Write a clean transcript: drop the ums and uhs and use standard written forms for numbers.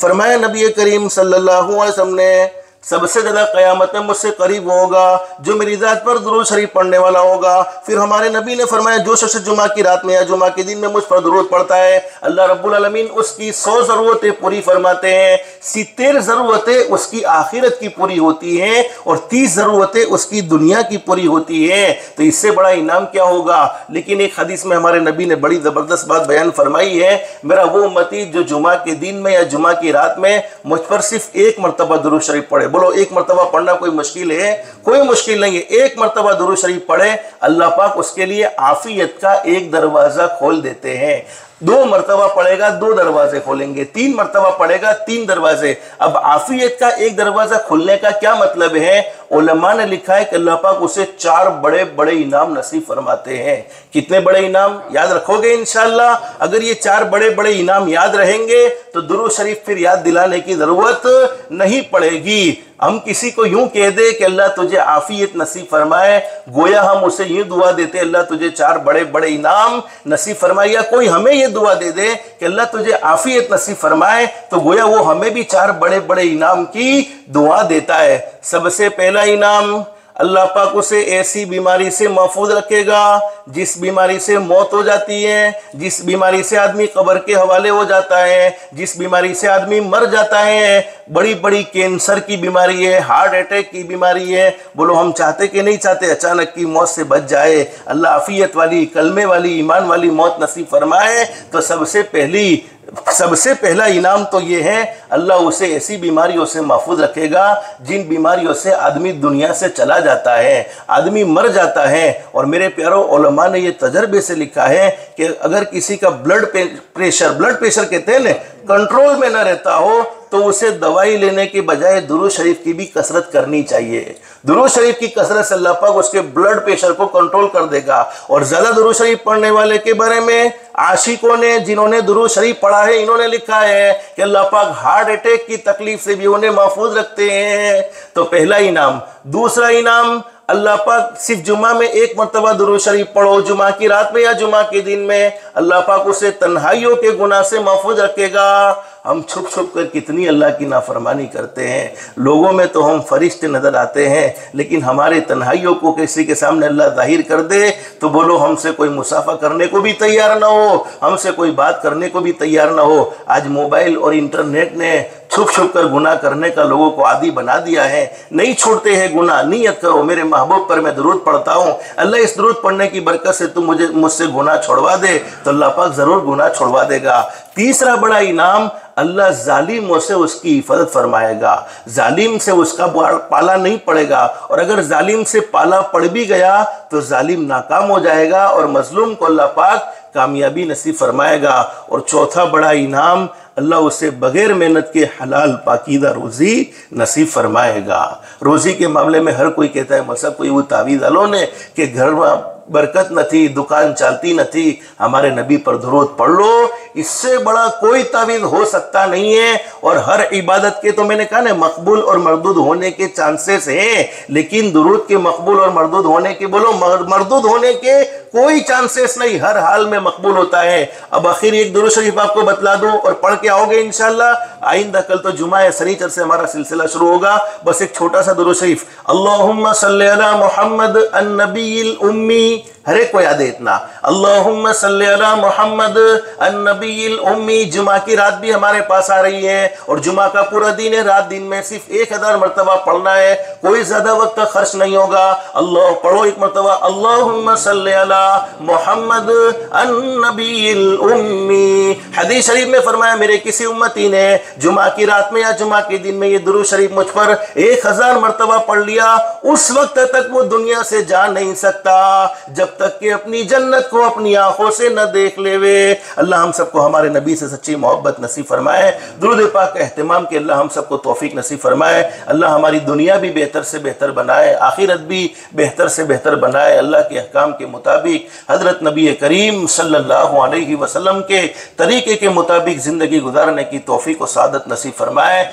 फरमाया नबी करीम सल्लल्लाहु अलैहि वसल्लम ने, सबसे ज्यादा क़यामत में मुझसे करीब होगा जो मेरी ज़ात पर दुरूद शरीफ पढ़ने वाला होगा। फिर हमारे नबी ने फरमाया, जो शख्स जुमा की रात में या जुमा के दिन में मुझ पर दुरूद पढ़ता है, अल्लाह रब्बुल आलमीन उसकी 100 ज़रूरतें पूरी फरमाते हैं। 70 ज़रूरतें उसकी आखिरत की पूरी होती हैं और 30 ज़रूरतें उसकी दुनिया की पूरी होती हैं। तो इससे बड़ा इनाम क्या होगा। लेकिन एक हदीस में हमारे नबी ने बड़ी ज़बरदस्त बात बयान फरमाई है, मेरा वो उम्मती जो जुमा के दिन में या जुमा की रात में मुझ पर सिर्फ एक मरतबा दुरूद शरीफ पढ़े। बोलो, एक मरतबा पढ़ना कोई मुश्किल है? कोई मुश्किल नहीं है। एक मरतबा दुरूद शरीफ पढ़े, अल्लाह पाक उसके लिए आफियत का एक दरवाजा खोल देते हैं। 2 मरतबा पढ़ेगा 2 दरवाजे खोलेंगे, 3 मरतबा पढ़ेगा 3 दरवाजे। अब आफियत का एक दरवाजा खुलने का क्या मतलब है? उलमा ने लिखा है कि अल्लाह पाक उसे 4 बड़े बड़े इनाम नसीब फरमाते हैं। कितने बड़े इनाम? याद रखोगे इंशाअल्लाह। अगर ये 4 बड़े बड़े इनाम याद रहेंगे तो दुरूद शरीफ फिर याद दिलाने की जरूरत नहीं पड़ेगी। हम किसी को यूं कह दे कि अल्लाह तुझे आफियत नसीब फरमाए, गोया हम उसे यूं दुआ देते, अल्लाह तुझे 4 बड़े बड़े इनाम नसीब फरमाए। या कोई हमें ये दुआ दे दे कि अल्लाह तुझे आफियत नसीब फरमाए, तो गोया वो हमें भी 4 बड़े बड़े इनाम की दुआ देता है। सबसे पहला इनाम, अल्लाह पाक उसे ऐसी बीमारी से महफूज रखेगा जिस बीमारी से मौत हो जाती है, जिस बीमारी से आदमी कब्र के हवाले हो जाता है, जिस बीमारी से आदमी मर जाता है। बड़ी बड़ी कैंसर की बीमारी है, हार्ट अटैक की बीमारी है। बोलो, हम चाहते कि नहीं चाहते अचानक की मौत से बच जाए? अल्लाह आफियत वाली, कलमे वाली, ईमान वाली मौत नसीब फरमाए। तो सबसे पहला इनाम तो ये है, अल्लाह उसे ऐसी बीमारियों से महफूज रखेगा जिन बीमारियों से आदमी दुनिया से चला जाता है, आदमी मर जाता है। और मेरे प्यारों, उलमा ने ये तजर्बे से लिखा है कि अगर किसी का ब्लड प्रेशर कहते हैं ना, कंट्रोल में न रहता हो, तो उसे दवाई लेने के बजाय दुरूद शरीफ की भी कसरत करनी चाहिए। दुरूद शरीफ की कसरत से अल्लाह पाक उसके ब्लड प्रेशर को कंट्रोल कर देगा। और ज्यादा दुरूद शरीफ पढ़ने वाले के बारे में आशिकों ने, जिन्होंने दुरूद शरीफ पढ़ा है, इन्होंने लिखा है कि अल्लाह पाक हार्ट अटैक की तकलीफ से भी उन्हें महफूज रखते हैं। तो पहला इनाम। दूसरा इनाम, अल्लाह पाक सिर्फ जुमा में 1 मरतबा दुरूद शरीफ पढ़ो, जुमा की रात में या जुमा के दिन में, अल्लाह पाक उसे तन्हाइयों के गुनाह से महफूज रखेगा। हम छुप छुप कर कितनी अल्लाह की नाफरमानी करते हैं। लोगों में तो हम फरिश्ते नजर आते हैं, लेकिन हमारे तन्हाइयों को किसी के सामने अल्लाह जाहिर कर दे तो बोलो, हमसे कोई मुसाफा करने को भी तैयार ना हो, हमसे कोई बात करने को भी तैयार ना हो। आज मोबाइल और इंटरनेट ने छुप छुप कर गुनाह करने का लोगों को आदी बना दिया है। नहीं छोड़ते हैं गुनाह। नियत करो, मेरे महबूब पर मैं दुरूद पढ़ता हूँ, अल्लाह इस दुरूद पढ़ने की बरकत से तू मुझसे गुनाह छोड़वा दे, तो अल्लाह पाक जरूर गुनाह छोड़वा देगा। तीसरा बड़ा इनाम, अल्लाह जालिमों से उसकी हिफाजत फरमाएगा, जालिम से उसका पाला नहीं पड़ेगा। और अगर जालिम से पाला पड़ भी गया तो जालिम नाकाम हो जाएगा और मजलूम को अल्लाह पाक कामयाबी नसीब फरमाएगा। और चौथा बड़ा इनाम, अल्लाह उसे बगैर मेहनत के हलाल पाकीदा रोज़ी नसीब फरमाएगा। रोज़ी के मामले में हर कोई कहता है, मसा कोई वो तावीज़ वालों ने कि घर में बरकत न थी, दुकान चलती न थी, हमारे नबी पर दुरूद पढ़ लो, इससे बड़ा कोई तावीज़ हो सकता नहीं है। और हर इबादत के तो मैंने कहा ना, मकबूल और मरदूद होने के चांसेस हैं, लेकिन दुरूद के मकबूल और मरदूद होने के, बोलो मरदूद होने के कोई चांसेस नहीं, हर हाल में मकबूल होता है। अब आखिर एक दुरूद शरीफ आपको बतला दूं और पढ़ के आओगे इंशाअल्लाह। आइंदा कल तो जुमा है, शनीचर से हमारा सिलसिला शुरू होगा। बस एक छोटा सा दुरूद शरीफ, अल्लाहुम्मा सल्ली अला मुहम्मद अन्नबील उम्मी, हर एक को याद है इतना, अल्लाहुम्मा सल्ली अला मुहम्मद अन्नबील उम्मी। जुमा की रात भी हमारे पास आ रही है और जुमा का पूरा दिन है, रात दिन में सिर्फ 1000 मरतबा पढ़ना है, कोई ज्यादा वक्त का खर्च नहीं होगा। अल्लाह पढ़ो एक मरतबा, अल्लाहुम्मा सल्ली अला मुहम्मद अन्नबील उम्मी। हदीस शरीफ में फरमाया, मेरे किसी उम्मती ने जुमा की रात में या जुमा के दिन में ये दुरूद शरीफ मुझ पर 1000 मरतबा पढ़ लिया, उस वक्त तक वो दुनिया से जा नहीं सकता जब तक कि अपनी जन्नत को अपनी आंखों से न देख लेवे। अल्लाह हम सबको हमारे नबी से सच्ची मोहब्बत नसीब फरमाए। दुरूद पाक का एहतमाम के अल्लाह हम सबको तौफीक नसीब फरमाए। अल्लाह हमारी दुनिया भी बेहतर से बेहतर बनाए, आखिरत भी बेहतर से बेहतर बनाए। अल्लाह के अहकाम के मुताबिक, हजरत नबी करीम सल्लल्लाहु अलैहि वसल्लम के तरीके के मुताबिक ज़िंदगी गुजारने की तौफीक और सादत नसीब फरमाए।